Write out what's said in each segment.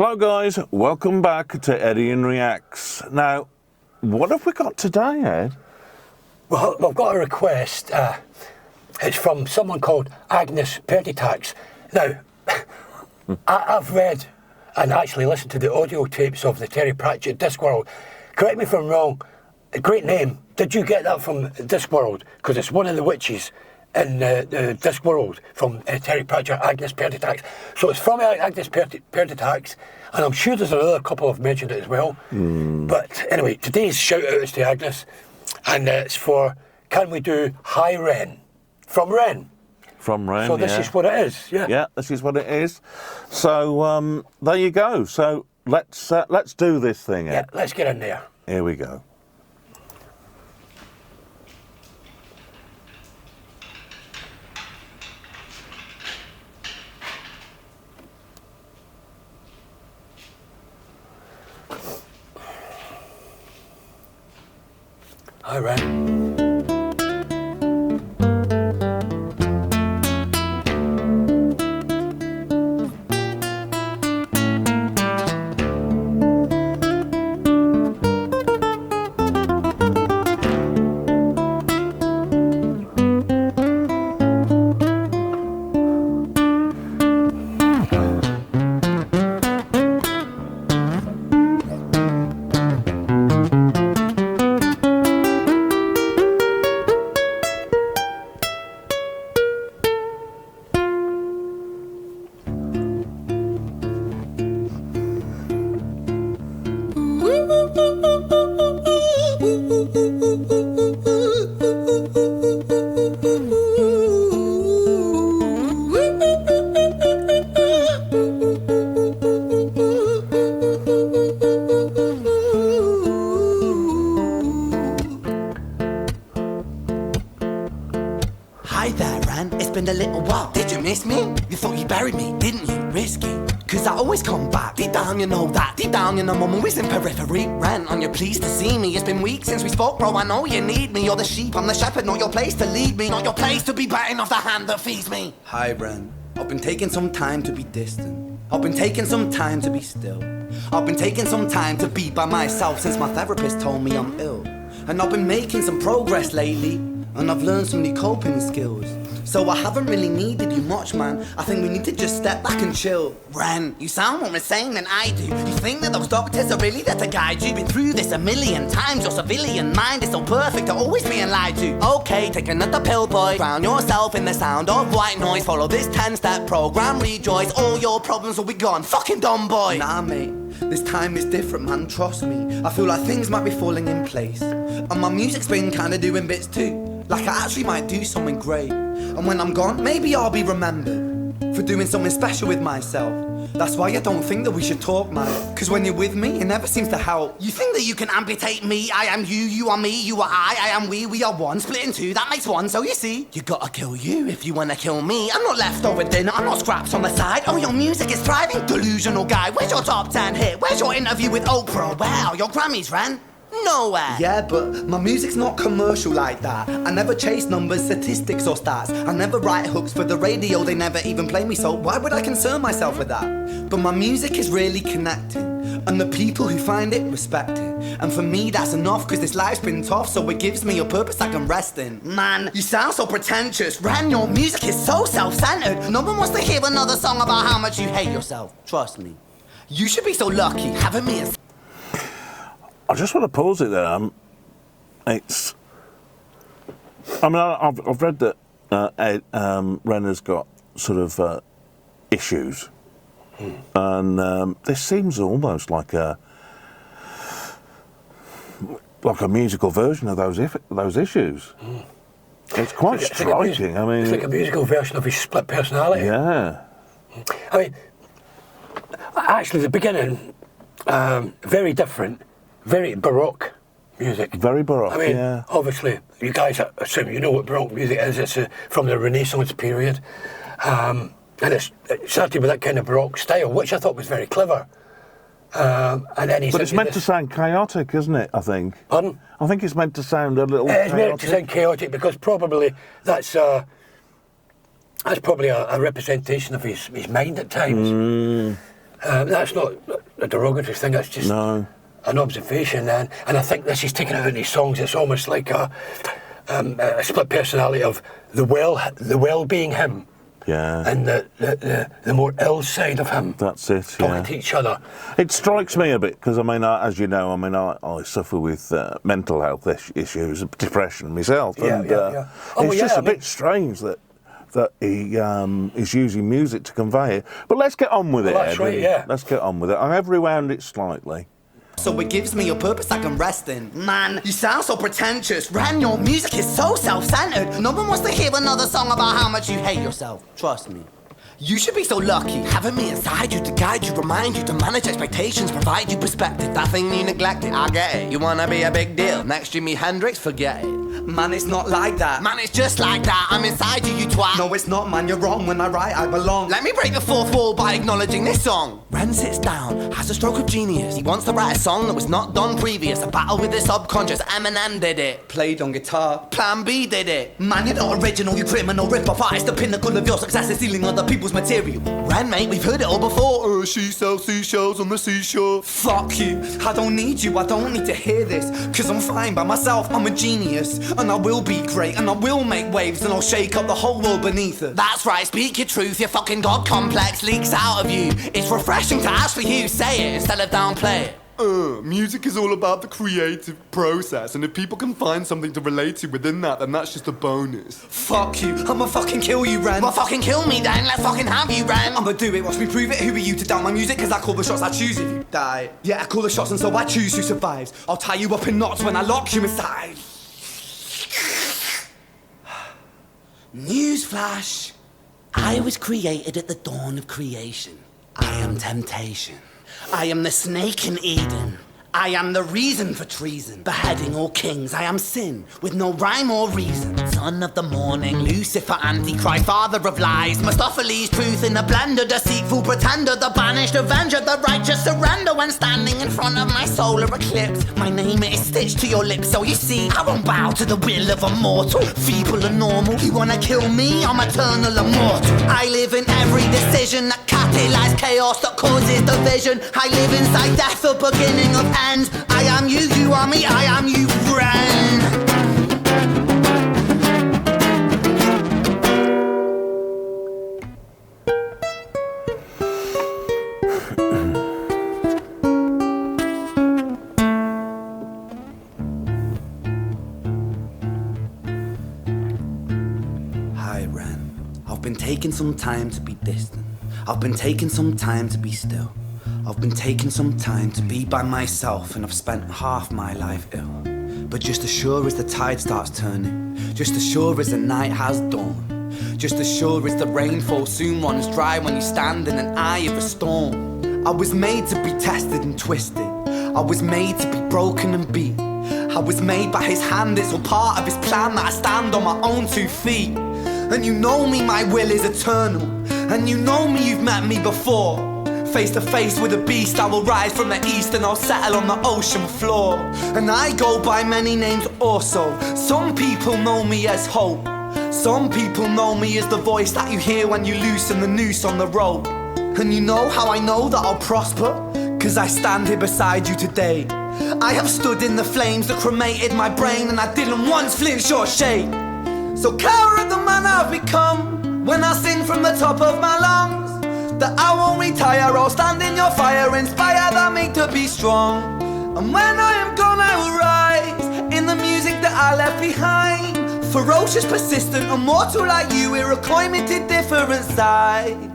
Hello guys, welcome back to Eddian Reacts. Now, what have we got today, Ed? Well, I've got a request. It's from someone called Agnes Perditax. Now, I've read and actually listened to the audio tapes of the Terry Pratchett Discworld. Correct me if I'm wrong, a great name. Did you get that from Discworld? Because it's one of the witches in the Discworld from Terry Pratchett, Agnes Perditax. So it's from Agnes Perditax, and I'm sure there's another couple have mentioned it as well. But anyway, today's shout out is to Agnes, and it's for Can We Do Hi Ren? From Ren. From Ren, So this is what it is, yeah. Yeah, this is what it is. So there you go. So let's do this thing, Ed. Yeah, let's get in there. Here we go. Hi, Ren. Hi there, Ran. It's been a little while. Did you miss me? You thought you buried me, didn't you? Risky. Cause I always come back. Deep down, you know that. Deep down, you know I'm always in periphery. Ran, on your pleased to see me. It's been weeks since we spoke, bro. I know you need me. You're the sheep, I'm the shepherd. Not your place to lead me. Not your place to be biting off the hand that feeds me. Hi, Ran. I've been taking some time to be distant. I've been taking some time to be still. I've been taking some time to be by myself since my therapist told me I'm ill. And I've been making some progress lately, and I've learned some new coping skills. So I haven't really needed you much, man. I think we need to just step back and chill. Ren, you sound more insane than I do. You think that those doctors are really there to guide you? Been through this a million times. Your civilian mind is so perfect to always being lied to. Okay, take another pill, boy. Drown yourself in the sound of white noise. Follow this 10-step program, rejoice. All your problems will be gone. Fucking dumb boy. Nah, mate. This time is different, man, trust me. I feel like things might be falling in place. And my music's been kinda doing bits too. Like I actually might do something great. And when I'm gone, maybe I'll be remembered for doing something special with myself. That's why I don't think that we should talk, man. Cause when you're with me, it never seems to help. You think that you can amputate me? I am you, you are me, you are I am we are one. Split in two, that makes one. So you see, you gotta kill you if you wanna kill me. I'm not leftover dinner, I'm not scraps on the side. Oh, your music is thriving, delusional guy. Where's your top 10 hit? Where's your interview with Oprah? Wow, your Grammys ran nowhere. Yeah, but my music's not commercial like that. I never chase numbers, statistics or stats. I never write hooks for the radio, they never even play me, so why would I concern myself with that? But my music is really connecting, and the people who find it respect it. And for me that's enough, cause this life's been tough, so it gives me a purpose I can rest in. Man, you sound so pretentious. Ran, your music is so self-centered. No one wants to hear another song about how much you hate yourself. Trust me. You should be so lucky having me as I just want to pause it there. It's. I mean, I've read that Ren has got sort of issues, and this seems almost like a musical version of those issues. It's quite striking. I mean, it's like a musical version of his split personality. Yeah. I mean, actually, the beginning, very different. Very Baroque music. Very Baroque, I mean, yeah. Obviously, you guys assume you know what Baroque music is. It's from the Renaissance period. And it started with that kind of Baroque style, which I thought was very clever. And then but it's meant to sound chaotic, isn't it, I think? Pardon? I think it's meant to sound a little chaotic. It's meant to sound chaotic because probably that's probably a representation of his mind at times. That's not a derogatory thing, that's just No. an observation. And I think this is taken out in these songs. It's almost like a split personality of the well being him. Yeah. And the more ill side of him. That's it, talking to each other. It strikes me a bit, because I mean, as you know, I suffer with mental health issues, depression myself. And it's just a bit strange that he is using music to convey it. But let's get on with it, That's Ed. right, yeah. Let's get on with it. I have rewound it slightly. So it gives me a purpose I can rest in. Man, you sound so pretentious. Ran, your music is so self-centered. No one wants to hear another song about how much you hate yourself. Trust me. You should be so lucky, having me inside you to guide you, remind you to manage expectations, provide you perspective. That thing you neglected, I get it. You wanna be a big deal, next Jimi Hendrix, forget it. Man, it's not like that. Man, it's just like that. I'm inside you, you twat. No, it's not, man, you're wrong. When I write, I belong. Let me break the fourth wall by acknowledging this song. Ren sits down, has a stroke of genius. He wants to write a song that was not done previous. A battle with the subconscious, Eminem did it. Played on guitar, Plan B did it. Man, you're not original, you criminal rip-off artist. The pinnacle of your success is stealing other people's material. Ren, mate, we've heard it all before. She sells seashells on the seashore. Fuck you, I don't need you, I don't need to hear this. Cause I'm fine by myself, I'm a genius. And I will be great, and I will make waves, and I'll shake up the whole world beneath it. That's right, speak your truth, your fucking God complex leaks out of you. It's refreshing to actually hear you say it instead of downplay it. Music is all about the creative process, and if people can find something to relate to within that, then that's just a bonus. Fuck you, I'ma fucking kill you, Ren. Well, fucking kill me then, let's fucking have you, Ren. I'ma do it, watch me prove it. Who are you to doubt my music? Cause I call the shots, I choose if you die. Yeah, I call the shots, and so I choose who survives. I'll tie you up in knots when I lock you inside. Newsflash. I was created at the dawn of creation. I am temptation. I am the snake in Eden. I am the reason for treason, beheading all kings. I am sin, with no rhyme or reason. Son of the morning, Lucifer, Antichrist, father of lies. Mephistophelies, truth in a blender, deceitful pretender, the banished avenger, the righteous surrender when standing in front of my solar eclipse. My name is stitched to your lips, so you see, I won't bow to the will of a mortal. Feeble and normal, you wanna kill me? I'm eternal immortal. I live in every decision that catalyzes chaos, that causes division. I live inside death, the beginning of end. I am you, you are me, I am you, friend. Hi, Ren. I've been taking some time to be distant. I've been taking some time to be still. I've been taking some time to be by myself, and I've spent half my life ill. But just as sure as the tide starts turning, just as sure as the night has dawned, just as sure as the rainfall soon runs dry when you stand in an eye of a storm. I was made to be tested and twisted. I was made to be broken and beat. I was made by his hand, it's all part of his plan that I stand on my own 2 feet. And you know me, my will is eternal. And you know me, you've met me before. Face to face with a beast, I will rise from the east and I'll settle on the ocean floor. And I go by many names also. Some people know me as hope. Some people know me as the voice that you hear when you loosen the noose on the rope. And you know how I know that I'll prosper? Cause I stand here beside you today. I have stood in the flames that cremated my brain, and I didn't once flinch or shake. So care of the man I've become when I sing from the top of my lungs. That I won't retire, I'll stand in your fire, inspire that me to be strong. And when I am gone I will rise in the music that I left behind. Ferocious, persistent, immortal like you, we're a climate different side.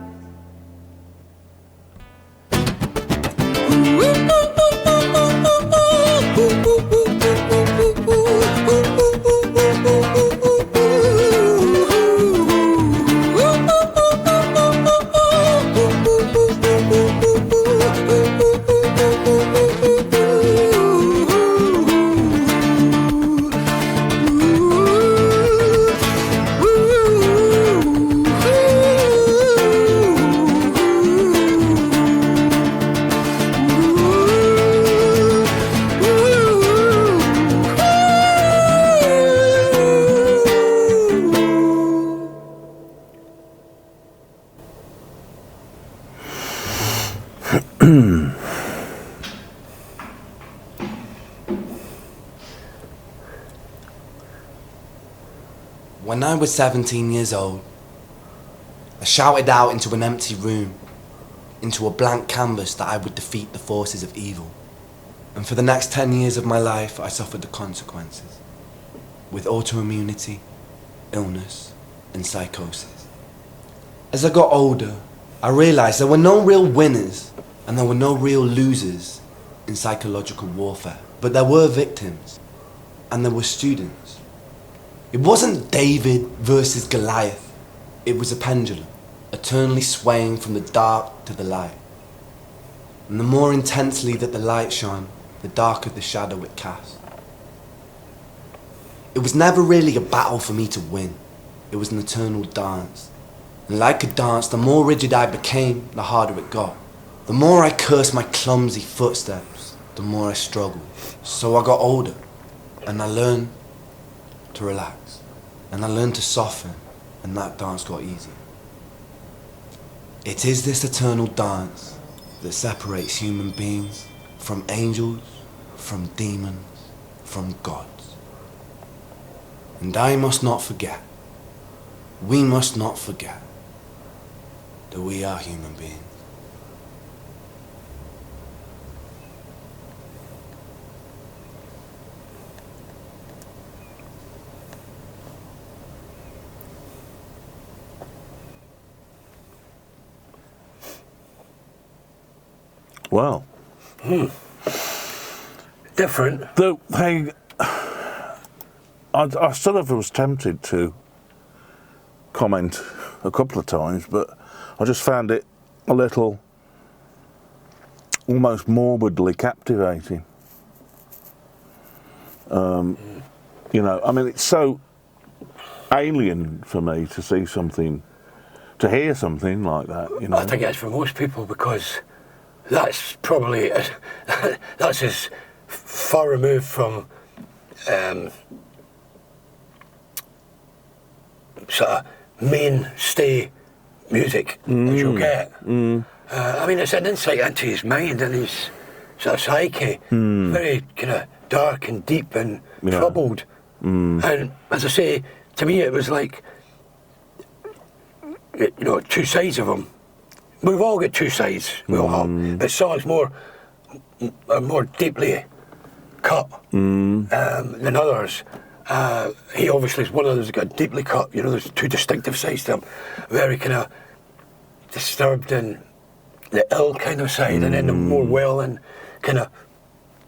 When I was 17 years old, I shouted out into an empty room, into a blank canvas, that I would defeat the forces of evil. And for the next 10 years of my life, I suffered the consequences, with autoimmunity, illness, and psychosis. As I got older, I realized there were no real winners and there were no real losers in psychological warfare, but there were victims and there were students. It wasn't David versus Goliath. It was a pendulum, eternally swaying from the dark to the light. And the more intensely that the light shone, the darker the shadow it cast. It was never really a battle for me to win. It was an eternal dance. And like a dance, the more rigid I became, the harder it got. The more I cursed my clumsy footsteps, the more I struggled. So I got older, and I learned to relax. And I learned to soften, and that dance got easier. It is this eternal dance that separates human beings from angels, from demons, from gods. And I must not forget, we must not forget, that we are human beings. Well. Different. The thing, I sort of was tempted to comment a couple of times, but I just found it a little almost morbidly captivating. You know, I mean, it's so alien for me to see something, to hear something like that, you know. I think it's for most people, because that's probably that's as far removed from sort of mainstay music as you'll get. I mean, it's an insight into his mind and his sort of psyche, very kind of dark and deep and troubled. And as I say, to me it was like, you know, two sides of him. We've all got two sides, we all have, but songs more deeply cut than others. He obviously is one of those that got deeply cut. You know, there's two distinctive sides to him, very kind of disturbed and the ill kind of side, and then the more well and kind of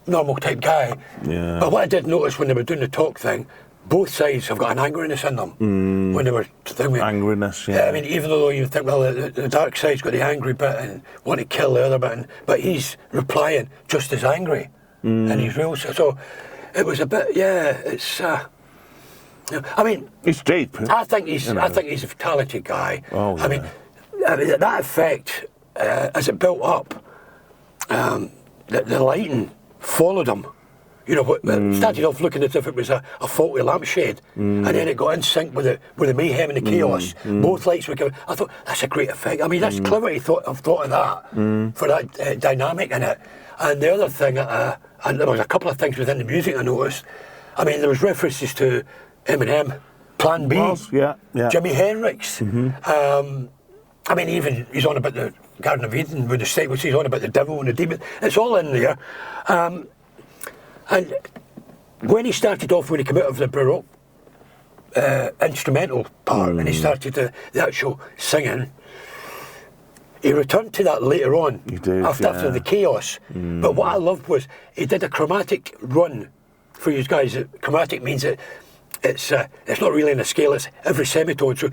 normal type guy. Yeah. But what I did notice when they were doing the talk thing, both sides have got an angriness in them when they were thinking. Angriness, yeah. I mean, even though you think, well, the dark side's got the angry bit and want to kill the other bit, but he's replying just as angry, and he's real. So it was a bit, it's. I mean, it's deep. I think he's. You know. I think he's a talented guy. Oh, yeah. I mean, that effect as it built up, the lighting followed him. You know, it started off looking as if it was a faulty lampshade, and then it got in sync with the mayhem and the chaos. Both lights were going. I thought, that's a great effect. I mean, that's clever. I've thought of that for that dynamic in it. And the other thing, and there was a couple of things within the music I noticed. I mean, there was references to Eminem, Plan B, Jimi Hendrix. I mean, even he's on about the Garden of Eden with the sequence. He's on about the devil and the demon. It's all in there. And when he started off, when he came out of the Baroque instrumental part and he started the actual singing, he returned to that later on. He did, after the chaos. But what I loved was he did a chromatic run for you guys. Chromatic means that it's not really in a scale, it's every semitone. So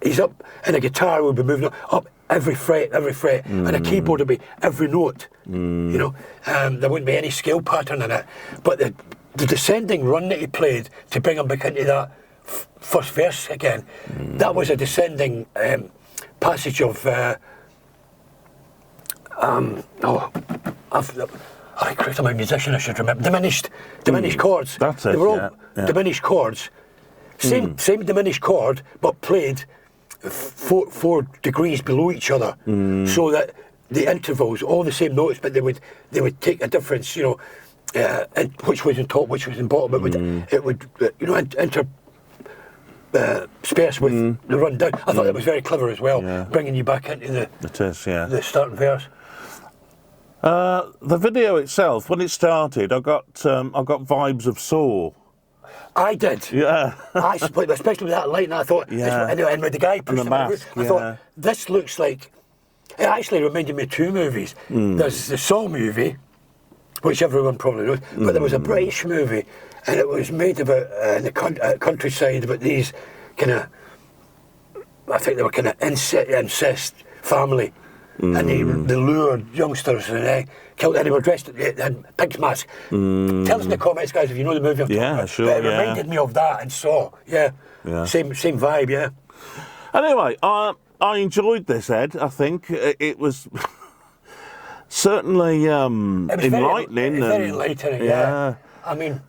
he's up, and a guitar will be moving up every fret, and a keyboard will be every note. You know, there wouldn't be any scale pattern in it. But the descending run that he played to bring him back into that first verse again, that was a descending passage of. Christ, I'm a musician, I should remember. Diminished chords. That's it. They were all diminished chords. Same diminished chord, but played 4 degrees below each other, so that the intervals, all the same notes, but they would take a difference, you know, which was in top, which was in bottom. It would you know, intersperse with the run down. I thought that was very clever as well, bringing you back into the starting verse. The video itself, when it started, I got vibes of Saw. I did. Yeah. Especially with that light, and I thought, and with the guy pushing the mask, I thought, this looks like, it actually reminded me of two movies. There's the Saw movie, which everyone probably knows, but there was a British movie, and it was made about in the countryside about these kind of, I think they were kind of incest family. And they lured youngsters and killed, and they were dressed in pig's mask. Tell us in the comments, guys, if you know the movie I'm talking about. Sure, but it reminded me of that and Saw. Same vibe, yeah. Anyway, I enjoyed this, Ed. I think it was certainly enlightening. Very enlightening, yeah. I mean...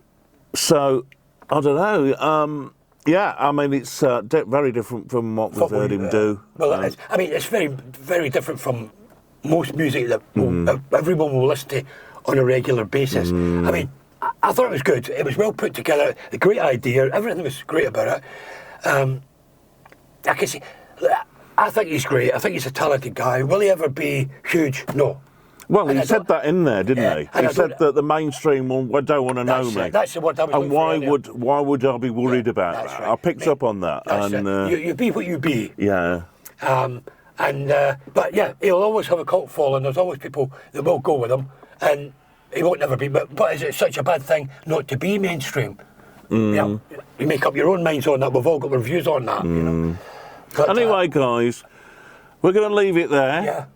So, I don't know. Yeah, I mean, it's very different from what we've heard him do. Well, it's very, very different from most music that everyone will listen to on a regular basis. I mean, I thought it was good. It was well put together, a great idea, everything was great about it. I can see, I think he's great. I think he's a talented guy. Will he ever be huge? No. Well, he said that in there, didn't he? He said that the mainstream don't want to know me. That's what I was. And why would I be worried about that? Right. I picked up on that. And you be what you be. Yeah. But yeah, he'll always have a cult following. There's always people that will go with him, and he won't never be. But is it such a bad thing not to be mainstream? You make up your own minds on that. We've all got our views on that. You know? But, anyway, guys. We're going to leave it there.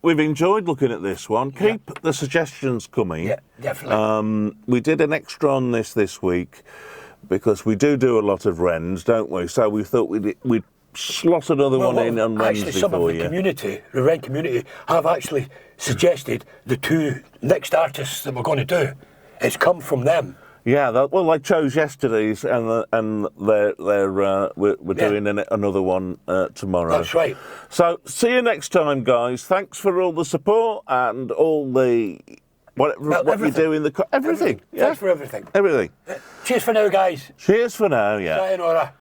We've enjoyed looking at this one. Keep the suggestions coming. Yeah, definitely. We did an extra on this week because we do a lot of Wrens, don't we? So we thought we'd slot another one in on Wednesday actually, some of the community, the Wren community, have actually suggested the two next artists that we're going to do. It's come from them. Yeah, they chose yesterday's, and we're doing another one tomorrow. That's right. So see you next time, guys. Thanks for all the support and all the what you do in the everything. Thanks for everything. Everything. Cheers for now, guys. Cheers for now. Yeah. Sayonara.